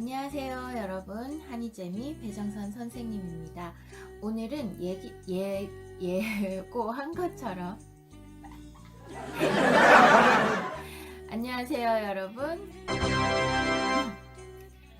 안녕하세요 여러분, 한이재미 배정선 선생님입니다. 오늘은 예고한 것처럼 안녕하세요 여러분.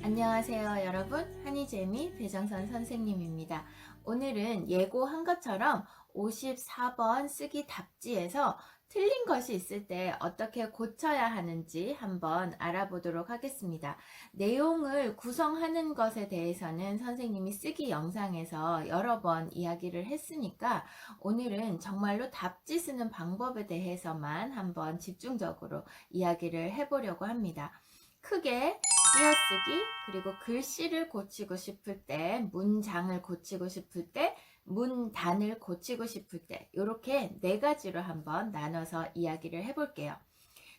안녕하세요 여러분, 한이재미 배정선 선생님입니다. 오늘은 예고한 것처럼 54번 쓰기 답지에서 틀린 것이 있을 때 어떻게 고쳐야 하는지 한번 알아보도록 하겠습니다. 내용을 구성하는 것에 대해서는 선생님이 쓰기 영상에서 여러 번 이야기를 했으니까 오늘은 정말로 답지 쓰는 방법에 대해서만 한번 집중적으로 이야기를 해보려고 합니다. 크게 띄어쓰기, 그리고 글씨를 고치고 싶을 때, 문장을 고치고 싶을 때, 문단을 고치고 싶을 때, 이렇게 네 가지로 한번 나눠서 이야기를 해볼게요.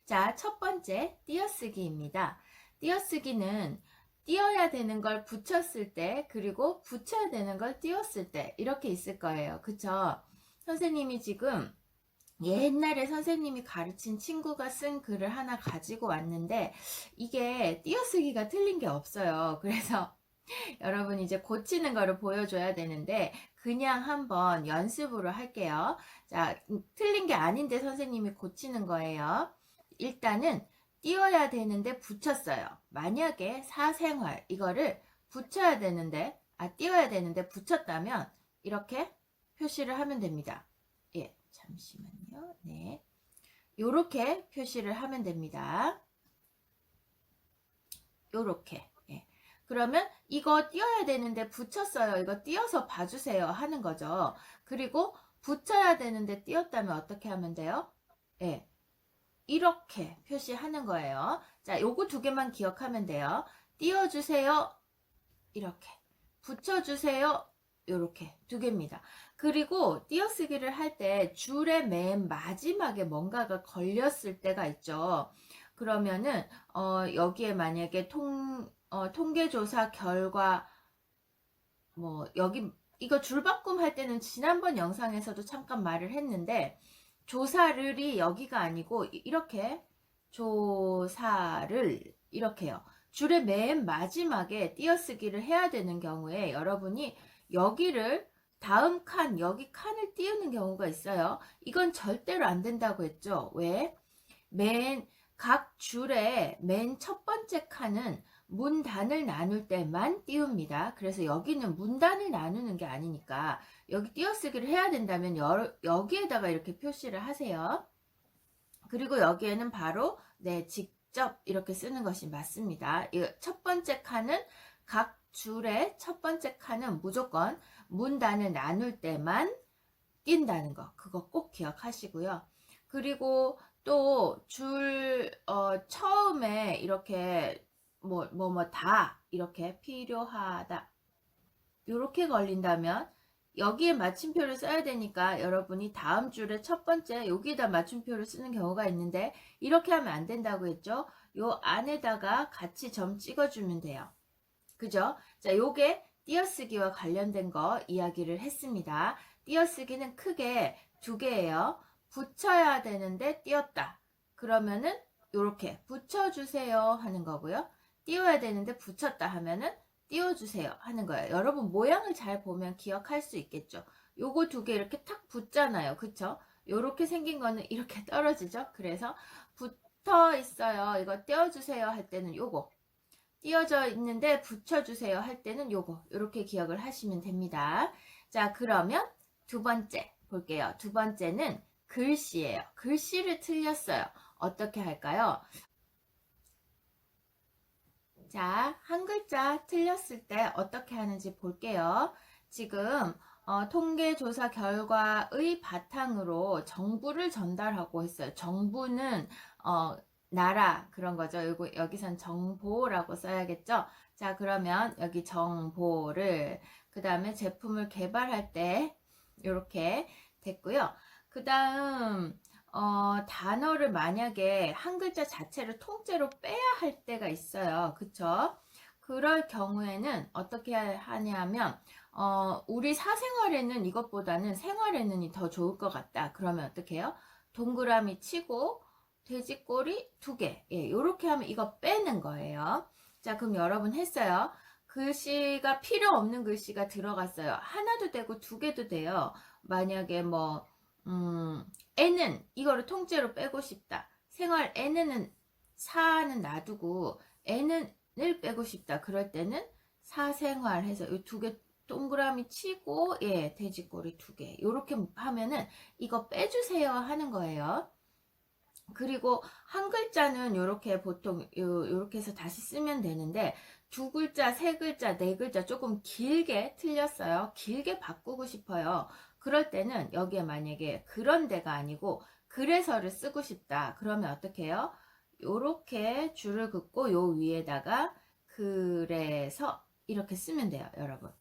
자, 첫 번째 띄어쓰기입니다. 띄어쓰기는 띄어야 되는 걸 붙였을 때, 그리고 붙여야 되는 걸 띄웠을 때 이렇게 있을 거예요. 그쵸? 선생님이 지금 옛날에 선생님이 가르친 친구가 쓴 글을 하나 가지고 왔는데 이게 띄어쓰기가 틀린 게 없어요. 그래서 여러분 이제 고치는 거를 보여줘야 되는데 그냥 한번 연습으로 할게요. 자, 틀린 게 아닌데 선생님이 고치는 거예요. 일단은 띄어야 되는데 붙였어요. 만약에 사생활 이거를 붙여야 되는데 띄어야 되는데 붙였다면 이렇게 표시를 하면 됩니다. 예, 잠시만요. 네, 요렇게 표시를 하면 됩니다. 요렇게. 예. 그러면 이거 띄어야 되는데 붙였어요. 이거 띄어서 봐주세요 하는 거죠. 그리고 붙여야 되는데 띄었다면 어떻게 하면 돼요? 예. 이렇게 표시하는 거예요. 자, 요거 두 개만 기억하면 돼요. 띄워주세요. 이렇게. 붙여주세요. 요렇게 두 개입니다. 그리고 띄어쓰기를 할 때 줄의 맨 마지막에 뭔가가 걸렸을 때가 있죠. 그러면은 여기에 만약에 통계조사 결과 여기 이거 줄바꿈 할 때는 지난번 영상에서도 잠깐 말을 했는데 조사를이 여기가 아니고 이렇게 조사를 이렇게요. 줄의 맨 마지막에 띄어쓰기를 해야 되는 경우에 여러분이 여기를 다음 칸, 여기 칸을 띄우는 경우가 있어요. 이건 절대로 안 된다고 했죠. 왜? 각 줄의 맨 첫 번째 칸은 문단을 나눌 때만 띄웁니다. 그래서 여기는 문단을 나누는 게 아니니까 여기 띄어쓰기를 해야 된다면 여기에다가 이렇게 표시를 하세요. 그리고 여기에는 바로 직접 이렇게 쓰는 것이 맞습니다. 첫 번째 칸은 각 줄의 첫 번째 칸은 무조건 문단을 나눌 때만 띈다는 거, 그거 꼭 기억하시고요. 그리고 또 처음에 이렇게 다 이렇게 필요하다 이렇게 걸린다면 여기에 마침표를 써야 되니까 여러분이 다음 줄의 첫 번째 여기에다 마침표를 쓰는 경우가 있는데 이렇게 하면 안 된다고 했죠. 요 안에다가 같이 점 찍어주면 돼요. 그죠? 자, 요게 띄어쓰기와 관련된 거 이야기를 했습니다. 띄어쓰기는 크게 두 개예요. 붙여야 되는데 띄었다. 그러면은 요렇게 붙여주세요 하는 거고요. 띄워야 되는데 붙였다 하면은 띄워주세요 하는 거예요. 여러분 모양을 잘 보면 기억할 수 있겠죠. 요거 두 개 이렇게 탁 붙잖아요. 그쵸? 요렇게 생긴 거는 이렇게 떨어지죠. 그래서 붙어 있어요. 이거 띄워주세요 할 때는 요거, 띄어져 있는데 붙여주세요 할 때는 요거, 이렇게 기억을 하시면 됩니다. 자, 그러면 두 번째 볼게요. 두 번째는 글씨예요. 글씨를 틀렸어요. 어떻게 할까요? 자, 한 글자 틀렸을 때 어떻게 하는지 볼게요. 지금 통계조사 결과의 바탕으로 정부를 전달하고 했어요. 정부는 나라 그런 거죠. 여기선 정보라고 써야겠죠. 자, 그러면 여기 정보를, 그 다음에 제품을 개발할 때 이렇게 됐고요. 그 다음 단어를 만약에 한 글자 자체를 통째로 빼야 할 때가 있어요. 그쵸? 그럴 경우에는 어떻게 하냐면 우리 사생활에는 이것보다는 생활에는이 더 좋을 것 같다. 그러면 어떻게 해요? 동그라미 치고 돼지꼬리 두 개. 예, 요렇게 하면 이거 빼는 거예요. 자, 그럼 여러분 했어요. 글씨가 필요 없는 글씨가 들어갔어요. 하나도 되고 두 개도 돼요. 만약에 뭐 애는 이거를 통째로 빼고 싶다. 생활 애는 사는 놔두고 애는을 빼고 싶다. 그럴 때는 사생활 해서 이 두 개 동그라미 치고 예, 돼지꼬리 두 개. 요렇게 하면은 이거 빼주세요 하는 거예요. 그리고 한 글자는 요렇게 보통 요렇게 해서 다시 쓰면 되는데 두 글자, 세 글자, 네 글자 조금 길게 틀렸어요. 길게 바꾸고 싶어요. 그럴 때는 여기에 만약에 그런 데가 아니고 그래서를 쓰고 싶다. 그러면 어떻게 해요? 요렇게 줄을 긋고 요 위에다가 그래서 이렇게 쓰면 돼요, 여러분.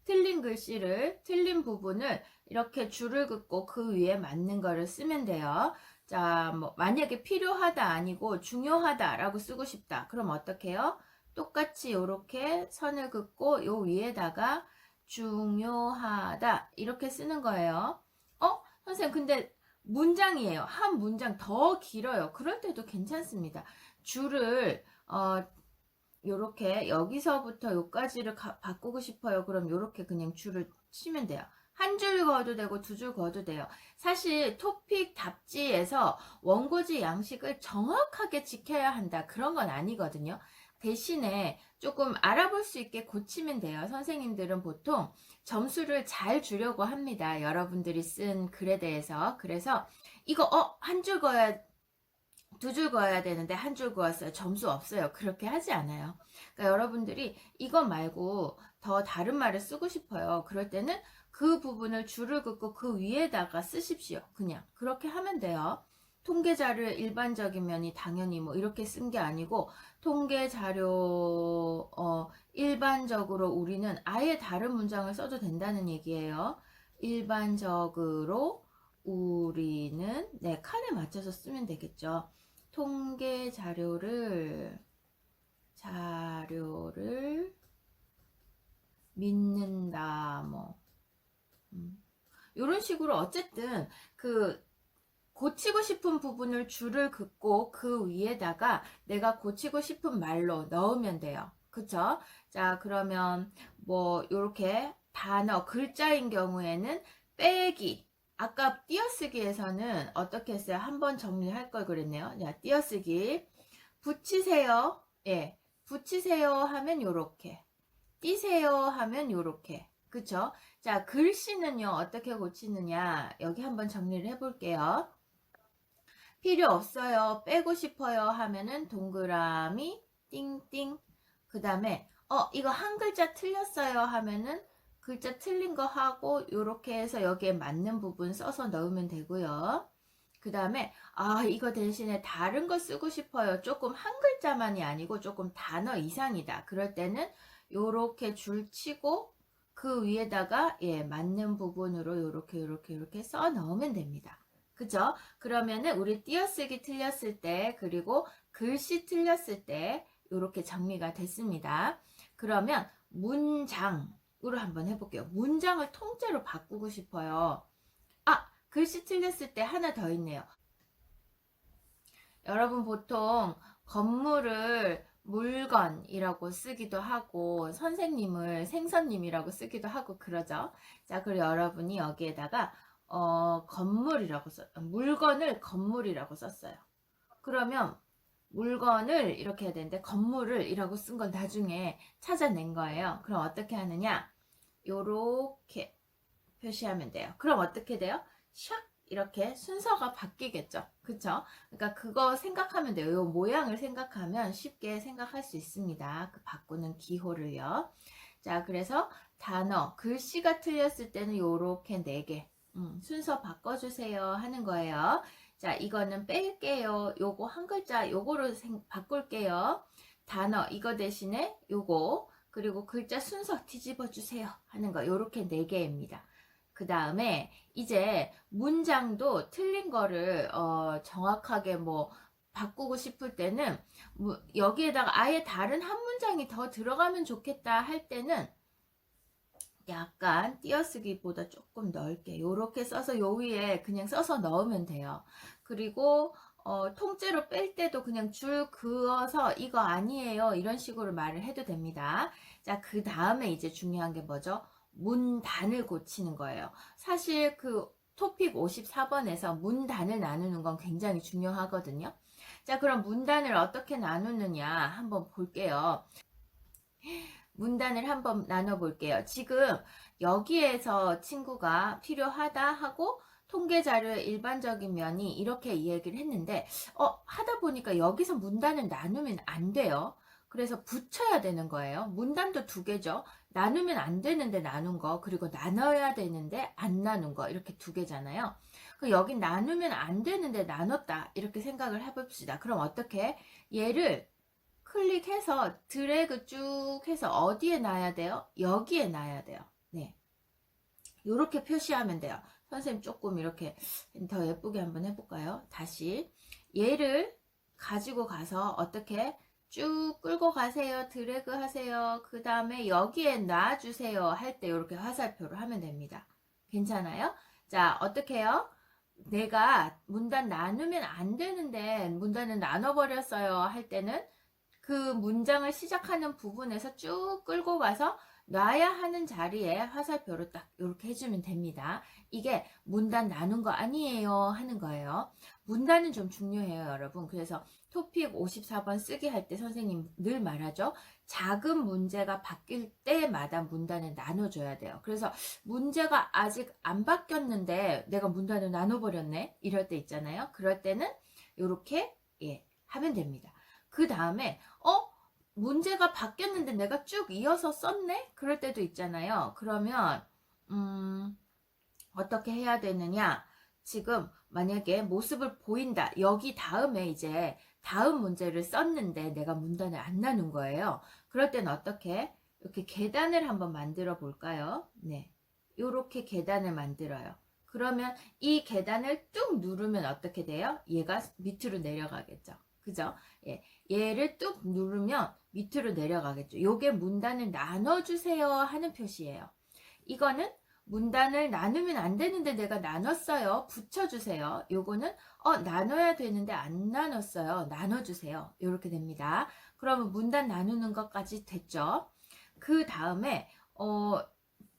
틀린 글씨를, 틀린 부분을 이렇게 줄을 긋고 그 위에 맞는 거를 쓰면 돼요. 자, 뭐, 만약에 필요하다 아니고 중요하다라고 쓰고 싶다. 그럼 어떻게 해요? 똑같이 이렇게 선을 긋고 요 위에다가 중요하다 이렇게 쓰는 거예요. 선생님, 근데 문장이에요. 한 문장 더 길어요. 그럴 때도 괜찮습니다. 줄을 요렇게 여기서부터 요까지를 바꾸고 싶어요. 그럼 요렇게 그냥 줄을 치면 돼요. 한 줄 그어도 되고 두 줄 그어도 돼요. 사실 토픽 답지에서 원고지 양식을 정확하게 지켜야 한다. 그런 건 아니거든요. 대신에 조금 알아볼 수 있게 고치면 돼요. 선생님들은 보통 점수를 잘 주려고 합니다. 여러분들이 쓴 글에 대해서. 그래서 이거 한 줄 그어야 두 줄 그어야 되는데 한 줄 그었어요. 점수 없어요. 그렇게 하지 않아요. 그러니까 여러분들이 이거 말고 더 다른 말을 쓰고 싶어요. 그럴 때는 그 부분을 줄을 긋고 그 위에다가 쓰십시오. 그냥 그렇게 하면 돼요. 통계 자료의 일반적인 면이 당연히 뭐 이렇게 쓴 게 아니고 통계 자료 일반적으로 우리는 아예 다른 문장을 써도 된다는 얘기예요. 일반적으로 우리는 네, 칸에 맞춰서 쓰면 되겠죠. 통계 자료를 믿는다 뭐 이런 식으로 어쨌든 그 고치고 싶은 부분을 줄을 긋고 그 위에다가 내가 고치고 싶은 말로 넣으면 돼요. 그쵸? 자, 그러면 뭐 요렇게 단어 글자인 경우에는 빼기, 아까 띄어쓰기에서는 어떻게 했어요? 한번 정리할 걸 그랬네요. 자, 띄어쓰기 붙이세요. 예, 붙이세요 하면 요렇게, 띄세요 하면 요렇게. 그쵸? 자, 글씨는요 어떻게 고치느냐, 여기 한번 정리를 해볼게요. 필요 없어요, 빼고 싶어요 하면은 동그라미 띵띵. 그 다음에 이거 한 글자 틀렸어요 하면은 글자 틀린 거 하고 요렇게 해서 여기에 맞는 부분 써서 넣으면 되고요. 그 다음에 이거 대신에 다른 거 쓰고 싶어요, 조금 한 글자만이 아니고 조금 단어 이상이다. 그럴 때는 요렇게 줄 치고 그 위에다가 예, 맞는 부분으로 요렇게 써 넣으면 됩니다. 그죠? 그러면은 우리 띄어쓰기 틀렸을 때 그리고 글씨 틀렸을 때 이렇게 정리가 됐습니다. 그러면 문장으로 한번 해볼게요. 문장을 통째로 바꾸고 싶어요. 글씨 틀렸을 때 하나 더 있네요. 여러분 보통 건물을 물건이라고 쓰기도 하고 선생님을 생선님이라고 쓰기도 하고 그러죠. 자, 그리고 여러분이 여기에다가 건물이라고 물건을 건물이라고 썼어요. 그러면 물건을 이렇게 해야 되는데 건물을 이라고 쓴 건 나중에 찾아낸 거예요. 그럼 어떻게 하느냐? 요렇게 표시하면 돼요. 그럼 어떻게 돼요? 샥 이렇게 순서가 바뀌겠죠. 그쵸? 그러니까 그거 생각하면 돼요. 요 모양을 생각하면 쉽게 생각할 수 있습니다. 그 바꾸는 기호를요. 자, 그래서 단어, 글씨가 틀렸을 때는 요렇게 4개 순서 바꿔주세요 하는 거예요. 자, 이거는 뺄게요. 요거 한 글자 요거로 바꿀게요. 단어 이거 대신에 요거, 그리고 글자 순서 뒤집어 주세요 하는 거, 요렇게 4개입니다. 그 다음에 이제 문장도 틀린 거를 정확하게 뭐 바꾸고 싶을 때는 여기에다가 아예 다른 한 문장이 더 들어가면 좋겠다 할 때는 약간 띄어쓰기보다 조금 넓게 요렇게 써서 요 위에 그냥 써서 넣으면 돼요. 그리고 통째로 뺄 때도 그냥 줄 그어서 이거 아니에요, 이런 식으로 말을 해도 됩니다. 자, 그 다음에 이제 중요한 게 뭐죠? 문단을 고치는 거예요. 사실 그 토픽 54번에서 문단을 나누는 건 굉장히 중요하거든요. 자, 그럼 문단을 어떻게 나누느냐 한번 볼게요. 문단을 한번 나눠볼게요. 지금 여기에서 친구가 필요하다 하고 통계 자료의 일반적인 면이 이렇게 이야기를 했는데 하다 보니까 여기서 문단을 나누면 안 돼요. 그래서 붙여야 되는 거예요. 문단도 두 개죠. 나누면 안 되는데 나눈 거, 그리고 나눠야 되는데 안 나눈 거, 이렇게 두 개잖아요. 여긴 나누면 안 되는데 나눴다, 이렇게 생각을 해봅시다. 그럼 어떻게? 얘를 클릭해서 드래그 쭉 해서 어디에 놔야 돼요? 여기에 놔야 돼요. 네. 이렇게 표시하면 돼요. 선생님 조금 이렇게 더 예쁘게 한번 해볼까요? 다시 얘를 가지고 가서 어떻게 쭉 끌고 가세요. 드래그 하세요. 그 다음에 여기에 놔주세요. 할 때 이렇게 화살표를 하면 됩니다. 괜찮아요? 자, 어떻게 해요? 내가 문단 나누면 안 되는데 문단을 나눠버렸어요 할 때는 그 문장을 시작하는 부분에서 쭉 끌고 가서 놔야 하는 자리에 화살표로 딱 이렇게 해주면 됩니다. 이게 문단 나눈 거 아니에요 하는 거예요. 문단은 좀 중요해요, 여러분. 그래서 토픽 54번 쓰기 할 때 선생님 늘 말하죠. 작은 문제가 바뀔 때마다 문단을 나눠줘야 돼요. 그래서 문제가 아직 안 바뀌었는데 내가 문단을 나눠버렸네, 이럴 때 있잖아요. 그럴 때는 이렇게 하면 됩니다. 그 다음에 문제가 바뀌었는데 내가 쭉 이어서 썼네? 그럴 때도 있잖아요. 그러면 어떻게 해야 되느냐? 지금 만약에 모습을 보인다. 여기 다음에 이제 다음 문제를 썼는데 내가 문단을 안 나눈 거예요. 그럴 땐 어떻게? 이렇게 계단을 한번 만들어 볼까요? 네. 이렇게 계단을 만들어요. 그러면 이 계단을 뚝 누르면 어떻게 돼요? 얘가 밑으로 내려가겠죠. 그죠? 예. 얘를 뚝 누르면 밑으로 내려가겠죠. 요게 문단을 나눠주세요 하는 표시예요. 이거는 문단을 나누면 안 되는데 내가 나눴어요. 붙여주세요. 요거는 나눠야 되는데 안 나눴어요. 나눠주세요. 이렇게 됩니다. 그러면 문단 나누는 것까지 됐죠. 그 다음에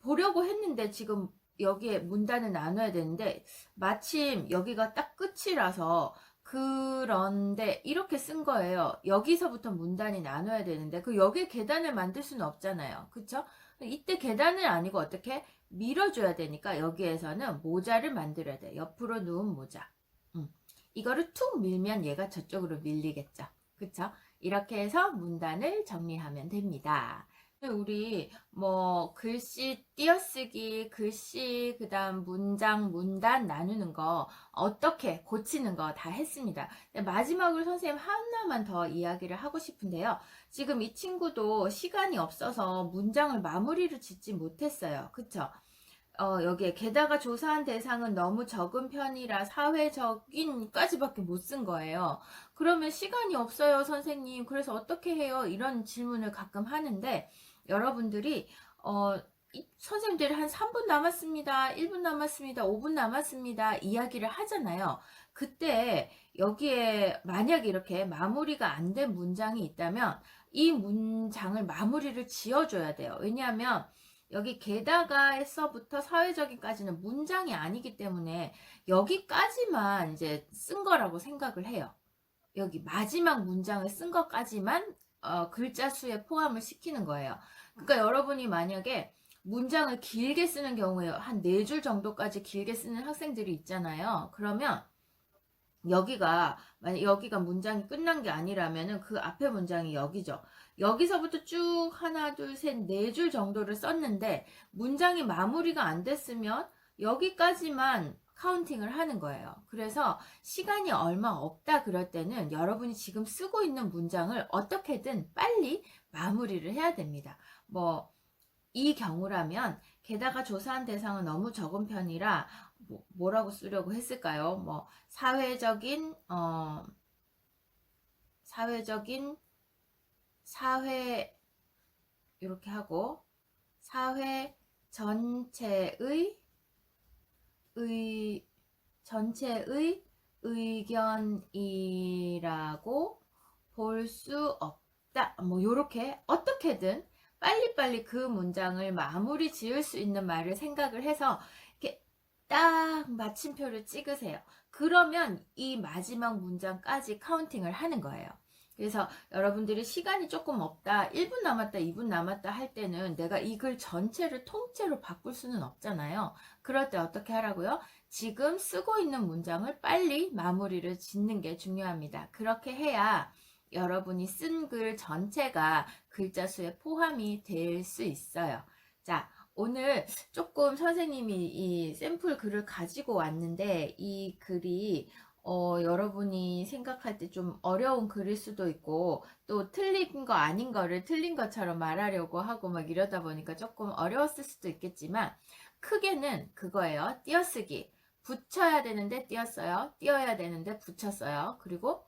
보려고 했는데 지금 여기에 문단을 나눠야 되는데 마침 여기가 딱 끝이라서 그런데 이렇게 쓴 거예요. 여기서부터 문단이 나눠야 되는데 여기에 계단을 만들 수는 없잖아요. 그쵸? 이때 계단을 아니고 어떻게 밀어줘야 되니까 여기에서는 모자를 만들어야 돼요. 옆으로 누운 모자. 이거를 툭 밀면 얘가 저쪽으로 밀리겠죠. 그쵸? 이렇게 해서 문단을 정리하면 됩니다. 우리 뭐 글씨 띄어쓰기, 글씨 그다음 문장, 문단 나누는 거 어떻게 고치는 거 다 했습니다. 마지막으로 선생님 하나만 더 이야기를 하고 싶은데요. 지금 이 친구도 시간이 없어서 문장을 마무리를 짓지 못했어요. 그쵸? 여기에 게다가 조사한 대상은 너무 적은 편이라 사회적인까지밖에 못 쓴 거예요. 그러면 시간이 없어요, 선생님. 그래서 어떻게 해요? 이런 질문을 가끔 하는데 여러분들이 선생님들이 한 3분 남았습니다. 1분 남았습니다. 5분 남았습니다. 이야기를 하잖아요. 그때 여기에 만약에 이렇게 마무리가 안 된 문장이 있다면 이 문장을 마무리를 지어줘야 돼요. 왜냐하면 여기 게다가에서부터 사회적인까지는 문장이 아니기 때문에 여기까지만 이제 쓴 거라고 생각을 해요. 여기 마지막 문장을 쓴 것까지만 글자 수에 포함을 시키는 거예요. 그러니까 여러분이 만약에 문장을 길게 쓰는 경우에 한 4줄 정도까지 길게 쓰는 학생들이 있잖아요. 그러면 만약 여기가 문장이 끝난 게 아니라면은 그 앞에 문장이 여기죠. 여기서부터 쭉 하나, 둘, 셋, 4줄 정도를 썼는데 문장이 마무리가 안 됐으면 여기까지만 카운팅을 하는 거예요. 그래서 시간이 얼마 없다 그럴 때는 여러분이 지금 쓰고 있는 문장을 어떻게든 빨리 마무리를 해야 됩니다. 이 경우라면 게다가 조사한 대상은 너무 적은 편이라 뭐라고 쓰려고 했을까요? 사회적인 사회 이렇게 하고 사회 전체의 의견이라고 볼 수 없다. 뭐 요렇게 어떻게든 빨리빨리 그 문장을 마무리 지을 수 있는 말을 생각을 해서 이렇게 딱 마침표를 찍으세요. 그러면 이 마지막 문장까지 카운팅을 하는 거예요. 그래서 여러분들이 시간이 조금 없다, 1분 남았다, 2분 남았다 할 때는 내가 이 글 전체를 통째로 바꿀 수는 없잖아요. 그럴 때 어떻게 하라고요? 지금 쓰고 있는 문장을 빨리 마무리를 짓는 게 중요합니다. 그렇게 해야 여러분이 쓴 글 전체가 글자 수에 포함이 될 수 있어요. 자, 오늘 조금 선생님이 이 샘플 글을 가지고 왔는데 이 글이 여러분이 생각할 때 좀 어려운 글일 수도 있고 또 틀린 거 아닌 거를 틀린 것처럼 말하려고 하고 막 이러다 보니까 조금 어려웠을 수도 있겠지만 크게는 그거예요. 띄어쓰기. 붙여야 되는데 띄었어요. 띄어야 되는데 붙였어요. 그리고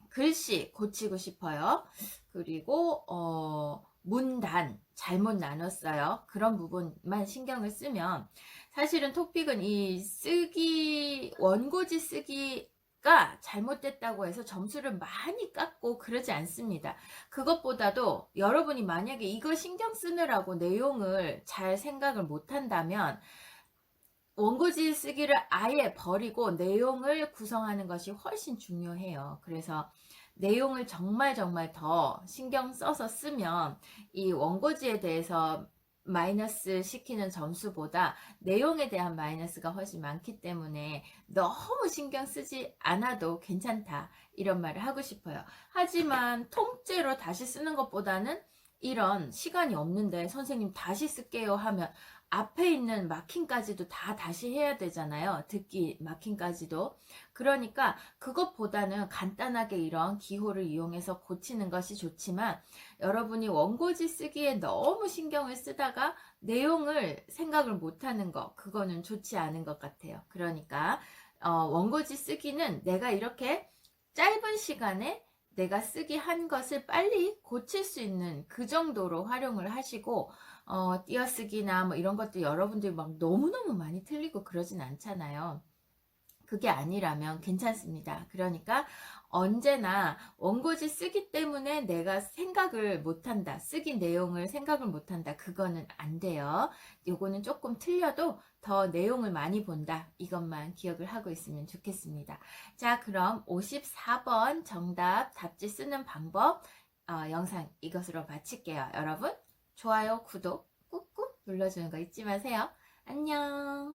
글씨 고치고 싶어요. 그리고 문단 잘못 나눴어요. 그런 부분만 신경을 쓰면 사실은 토픽은 이 쓰기 원고지 쓰기가 잘못됐다고 해서 점수를 많이 깎고 그러지 않습니다. 그것보다도 여러분이 만약에 이걸 신경 쓰느라고 내용을 잘 생각을 못 한다면 원고지 쓰기를 아예 버리고 내용을 구성하는 것이 훨씬 중요해요. 그래서 내용을 정말 더 신경 써서 쓰면 이 원고지에 대해서 마이너스 시키는 점수보다 내용에 대한 마이너스가 훨씬 많기 때문에 너무 신경 쓰지 않아도 괜찮다, 이런 말을 하고 싶어요. 하지만 통째로 다시 쓰는 것보다는 이런 시간이 없는데 선생님 다시 쓸게요 하면 앞에 있는 마킹까지도 다 다시 해야 되잖아요. 듣기 마킹까지도. 그러니까 그것보다는 간단하게 이런 기호를 이용해서 고치는 것이 좋지만 여러분이 원고지 쓰기에 너무 신경을 쓰다가 내용을 생각을 못하는 거, 그거는 좋지 않은 것 같아요. 그러니까 원고지 쓰기는 내가 이렇게 짧은 시간에 내가 쓰기 한 것을 빨리 고칠 수 있는 그 정도로 활용을 하시고 띄어쓰기나 뭐 이런 것도 여러분들이 막 너무너무 많이 틀리고 그러진 않잖아요. 그게 아니라면 괜찮습니다. 그러니까 언제나 원고지 쓰기 때문에 내가 생각을 못한다, 쓰기 내용을 생각을 못한다, 그거는 안 돼요. 요거는 조금 틀려도 더 내용을 많이 본다, 이것만 기억을 하고 있으면 좋겠습니다. 자, 그럼 54번 정답 답지 쓰는 방법 영상 이것으로 마칠게요. 여러분 좋아요, 구독 꾹꾹 눌러주는 거 잊지 마세요. 안녕.